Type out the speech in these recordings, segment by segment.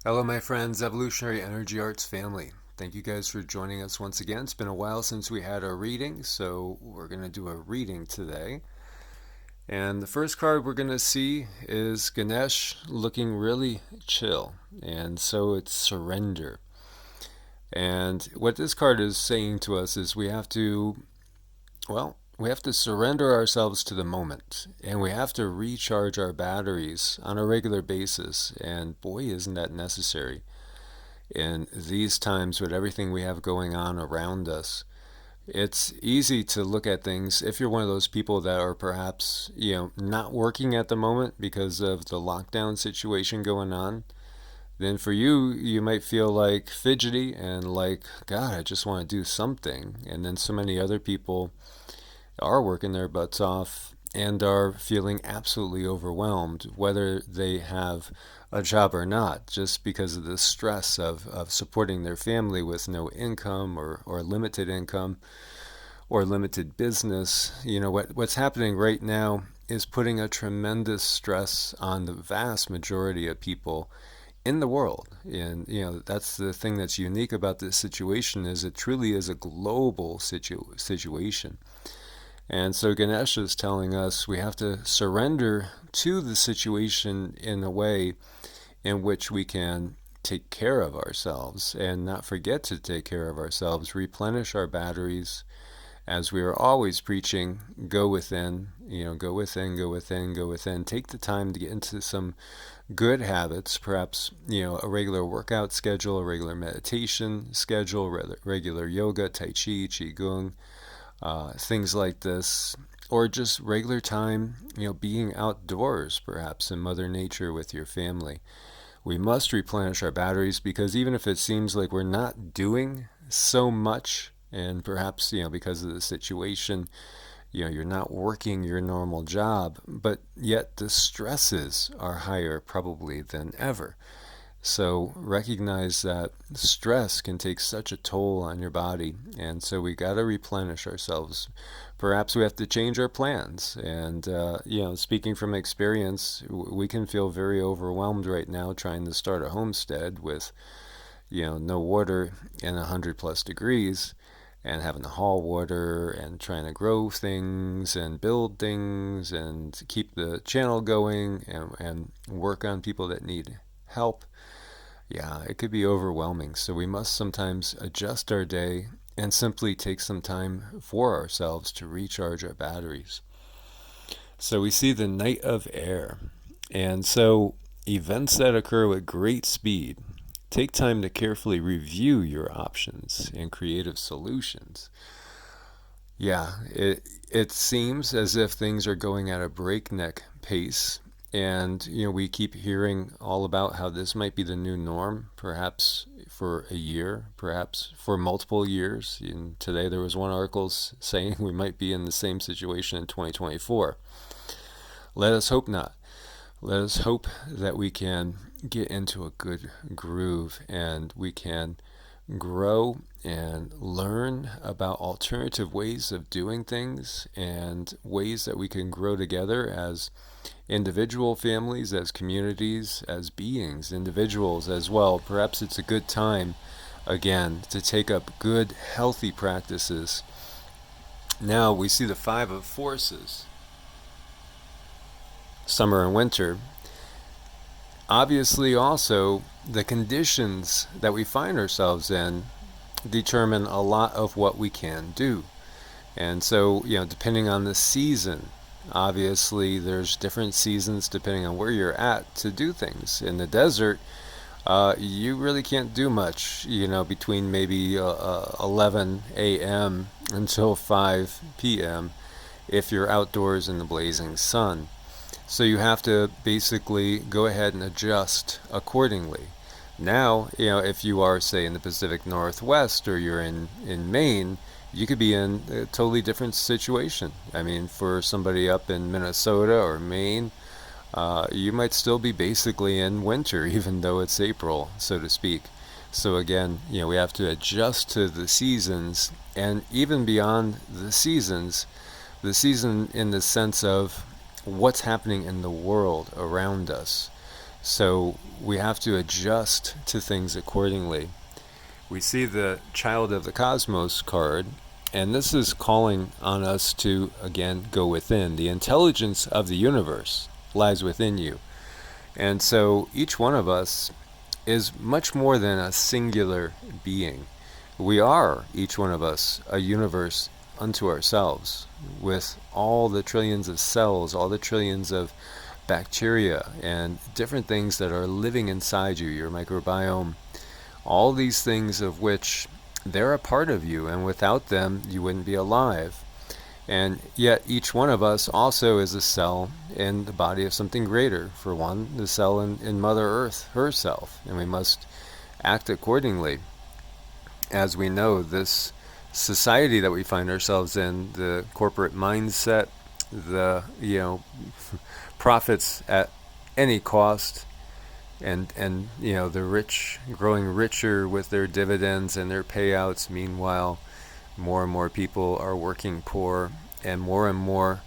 Hello, my friends, Evolutionary Energy Arts family. Thank you guys for joining us once again. It's been a while since we had a reading, so we're going to do a reading today. And the first card we're going to see is Ganesh looking really chill, and so it's surrender. And what this card is saying to us is we have to surrender ourselves to the moment, and we have to recharge our batteries on a regular basis. And boy, isn't that necessary in these times with everything we have going on around us. It's easy to look at things if you're one of those people that are perhaps, not working at the moment because of the lockdown situation going on. Then for you, you might feel like fidgety and like, God, I just want to do something. And then so many other people are working their butts off and are feeling absolutely overwhelmed, whether they have a job or not, just because of the stress of supporting their family with no income or limited income or limited business. What's happening right now is putting a tremendous stress on the vast majority of people in the world. And that's the thing that's unique about this situation, is it truly is a global situation. And so Ganesh is telling us we have to surrender to the situation in a way in which we can take care of ourselves and not forget to take care of ourselves, replenish our batteries, as we are always preaching, go within, go within, go within, go within. Take the time to get into some good habits, perhaps, a regular workout schedule, a regular meditation schedule, regular yoga, tai chi, qigong, things like this, or just regular time, being outdoors, perhaps in Mother Nature with your family. We must replenish our batteries, because even if it seems like we're not doing so much, and perhaps, because of the situation, you're not working your normal job, but yet the stresses are higher probably than ever. So recognize that stress can take such a toll on your body, and so we got to replenish ourselves. Perhaps we have to change our plans. And speaking from experience, we can feel very overwhelmed right now trying to start a homestead with no water in 100+ degrees, and having to haul water and trying to grow things and build things and keep the channel going and work on people that need help. Yeah, it could be overwhelming. So we must sometimes adjust our day and simply take some time for ourselves to recharge our batteries. So we see the Knight of Air. And so events that occur with great speed. Take time to carefully review your options and creative solutions. Yeah, it seems as if things are going at a breakneck pace, and we keep hearing all about how this might be the new norm, perhaps for a year, perhaps for multiple years. And today there was one article saying we might be in the same situation in 2024. Let us hope not. Let us hope that we can get into a good groove and we can grow and learn about alternative ways of doing things and ways that we can grow together as individual families, as communities, as beings, individuals as well. Perhaps it's a good time, again, to take up good, healthy practices. Now we see the Five of Forces, summer and winter. Obviously, also, the conditions that we find ourselves in determine a lot of what we can do. And so, depending on the season, obviously there's different seasons depending on where you're at to do things. In the desert, you really can't do much, between maybe 11 a.m. until 5 p.m. if you're outdoors in the blazing sun. So you have to basically go ahead and adjust accordingly. Now, if you are, say, in the Pacific Northwest or you're in Maine, you could be in a totally different situation. I mean, for somebody up in Minnesota or Maine, you might still be basically in winter, even though it's April, so to speak. So again, we have to adjust to the seasons, and even beyond the season in the sense of what's happening in the world around us. So we have to adjust to things accordingly. We see the Child of the Cosmos card, and this is calling on us to, again, go within. The intelligence of the universe lies within you. And so each one of us is much more than a singular being. We are, each one of us, a universe unto ourselves, with all the trillions of cells, all the trillions of bacteria, and different things that are living inside you, your microbiome, all these things of which they're a part of you, and without them you wouldn't be alive. And yet each one of us also is a cell in the body of something greater. For one, the cell in Mother Earth herself, and we must act accordingly. As we know, this society that we find ourselves in, the corporate mindset, the profits at any cost, and the rich growing richer with their dividends and their payouts. Meanwhile, more and more people are working poor, and more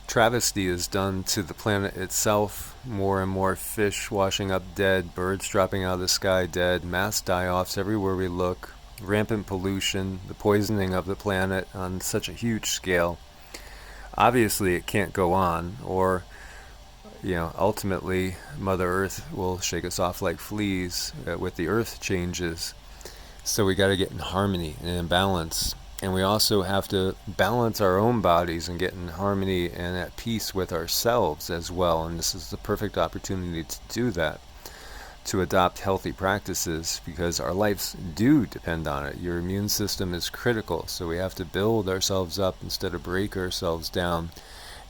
travesty is done to the planet itself. More and more fish washing up dead, birds dropping out of the sky dead, mass die-offs everywhere we look, rampant pollution, the poisoning of the planet on such a huge scale. Obviously it can't go on, or ultimately Mother Earth will shake us off like fleas with the earth changes. So we got to get in harmony and in balance. And we also have to balance our own bodies and get in harmony and at peace with ourselves as well. And this is the perfect opportunity to do that, to adopt healthy practices, because our lives do depend on it. Your immune system is critical, so we have to build ourselves up instead of break ourselves down,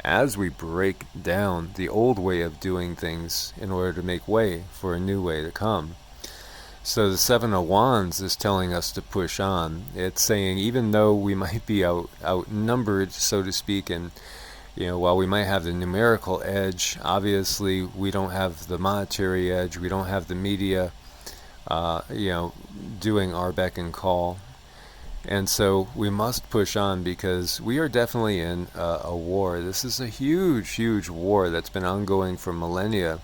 as we break down the old way of doing things in order to make way for a new way to come. So the Seven of Wands is telling us to push on. It's saying even though we might be outnumbered, so to speak, and while we might have the numerical edge, obviously we don't have the monetary edge. We don't have the media, doing our beck and call. And so we must push on, because we are definitely in a war. This is a huge, huge war that's been ongoing for millennia.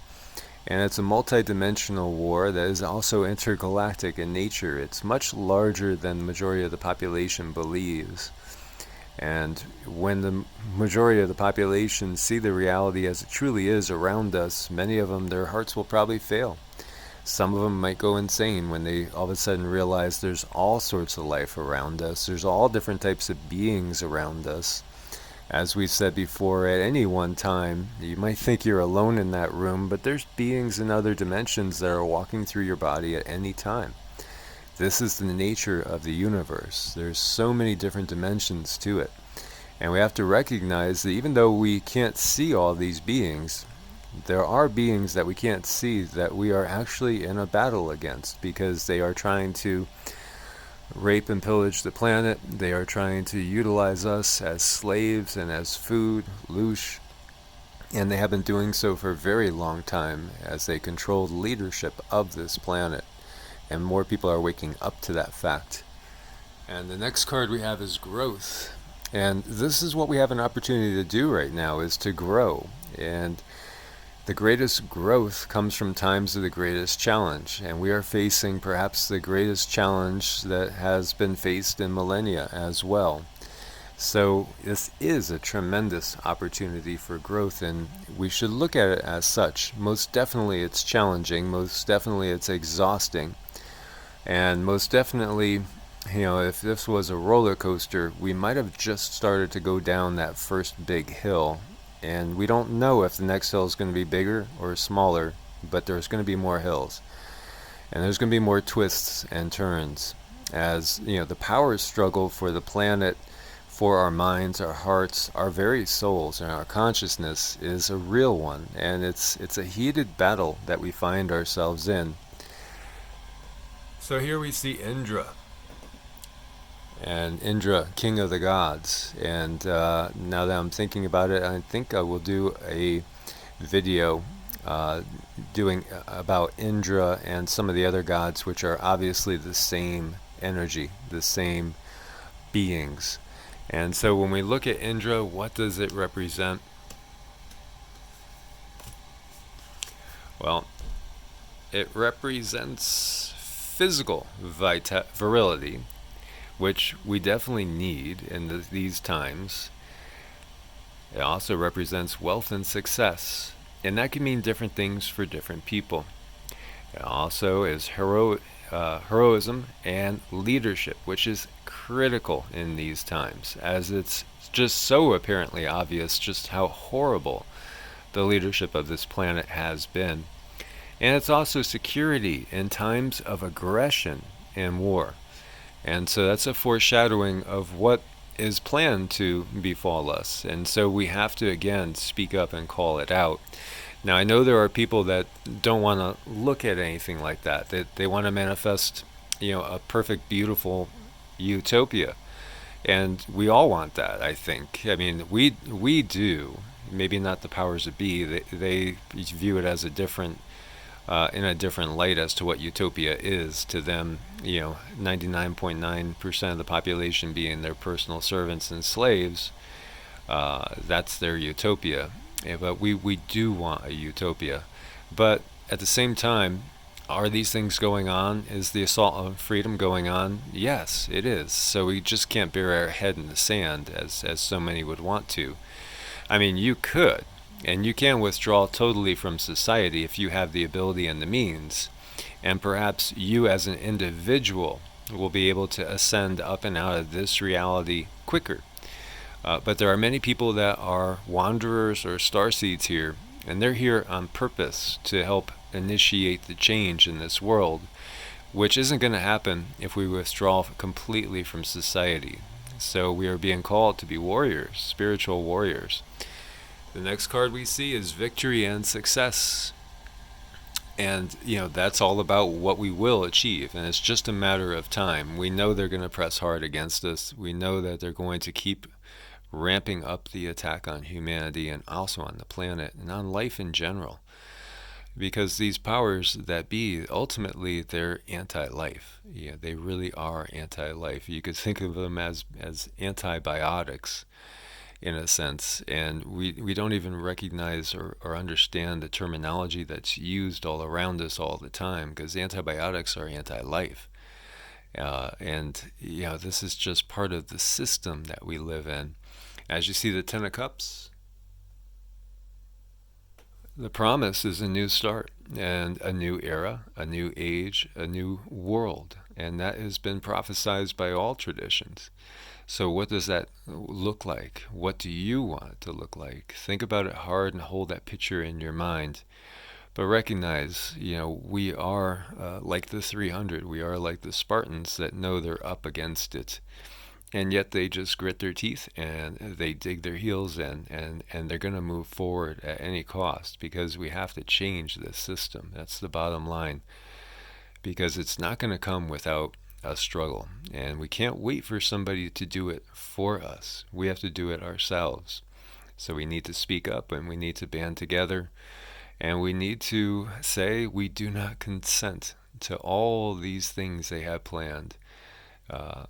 And it's a multi-dimensional war that is also intergalactic in nature. It's much larger than the majority of the population believes. And when the majority of the population see the reality as it truly is around us, many of them, their hearts will probably fail. Some of them might go insane when they all of a sudden realize there's all sorts of life around us. There's all different types of beings around us. As we've said before, at any one time, you might think you're alone in that room, but there's beings in other dimensions that are walking through your body at any time. This is the nature of the universe. There's so many different dimensions to it. And we have to recognize that even though we can't see all these beings, there are beings that we can't see that we are actually in a battle against, because they are trying to rape and pillage the planet. They are trying to utilize us as slaves and as food, loosh, and they have been doing so for a very long time as they control the leadership of this planet. And more people are waking up to that fact. And the next card we have is growth. And this is what we have an opportunity to do right now, is to grow. And the greatest growth comes from times of the greatest challenge, and we are facing perhaps the greatest challenge that has been faced in millennia as well. So this is a tremendous opportunity for growth, and we should look at it as such. Most definitely it's challenging, most definitely it's exhausting, and most definitely, if this was a roller coaster, we might have just started to go down that first big hill. And we don't know if the next hill is going to be bigger or smaller, but there's going to be more hills. And there's going to be more twists and turns. As the power struggle for the planet, for our minds, our hearts, our very souls, and our consciousness is a real one. And it's a heated battle that we find ourselves in. So here we see Indra. And Indra, king of the gods. And now that I'm thinking about it, I think I will do a video doing about Indra and some of the other gods, which are obviously the same energy, the same beings. And so when we look at Indra, what does it represent? Well, It represents physical virility, which we definitely need in these times. It also represents wealth and success, and that can mean different things for different people. It also is heroism and leadership, which is critical in these times, as it's just so apparently obvious just how horrible the leadership of this planet has been. And it's also security in times of aggression and war. And so that's a foreshadowing of what is planned to befall us. And so we have to, again, speak up and call it out. Now, I know there are people that don't want to look at anything like that. They want to manifest, a perfect, beautiful utopia. And we all want that, I think. I mean, we do. Maybe not the powers that be. They view it as a different in a different light as to what utopia is to them. 99.9% of the population being their personal servants and slaves. That's their utopia. Yeah, but we do want a utopia. But at the same time, are these things going on? Is the assault on freedom going on? Yes, it is. So we just can't bury our head in the sand as so many would want to. I mean, you could, and you can withdraw totally from society if you have the ability and the means. And perhaps you as an individual will be able to ascend up and out of this reality quicker. But there are many people that are wanderers or starseeds here, and they're here on purpose to help initiate the change in this world, which isn't going to happen if we withdraw completely from society. So we are being called to be warriors, spiritual warriors. The next card we see is victory and success. And, that's all about what we will achieve. And it's just a matter of time. We know they're going to press hard against us. We know that they're going to keep ramping up the attack on humanity and also on the planet and on life in general. Because these powers that be, ultimately, they're anti-life. Yeah, they really are anti-life. You could think of them as antibiotics in a sense, and we don't even recognize or understand the terminology that's used all around us all the time, because antibiotics are anti-life. And this is just part of the system that we live in. As you see the Ten of Cups, the promise is a new start and a new era, a new age, a new world. And that has been prophesized by all traditions. So what does that look like? What do you want it to look like? Think about it hard and hold that picture in your mind. But recognize, we are like the 300. We are like the Spartans that know they're up against it. And yet they just grit their teeth and they dig their heels in, and they're going to move forward at any cost, because we have to change this system. That's the bottom line. Because it's not going to come without a struggle. And we can't wait for somebody to do it for us. We have to do it ourselves. So we need to speak up, and we need to band together. And we need to say we do not consent to all these things they have planned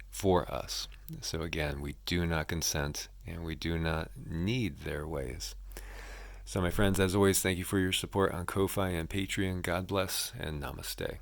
for us. So again, we do not consent, and we do not need their ways. So my friends, as always, thank you for your support on Ko-Fi and Patreon. God bless, and namaste.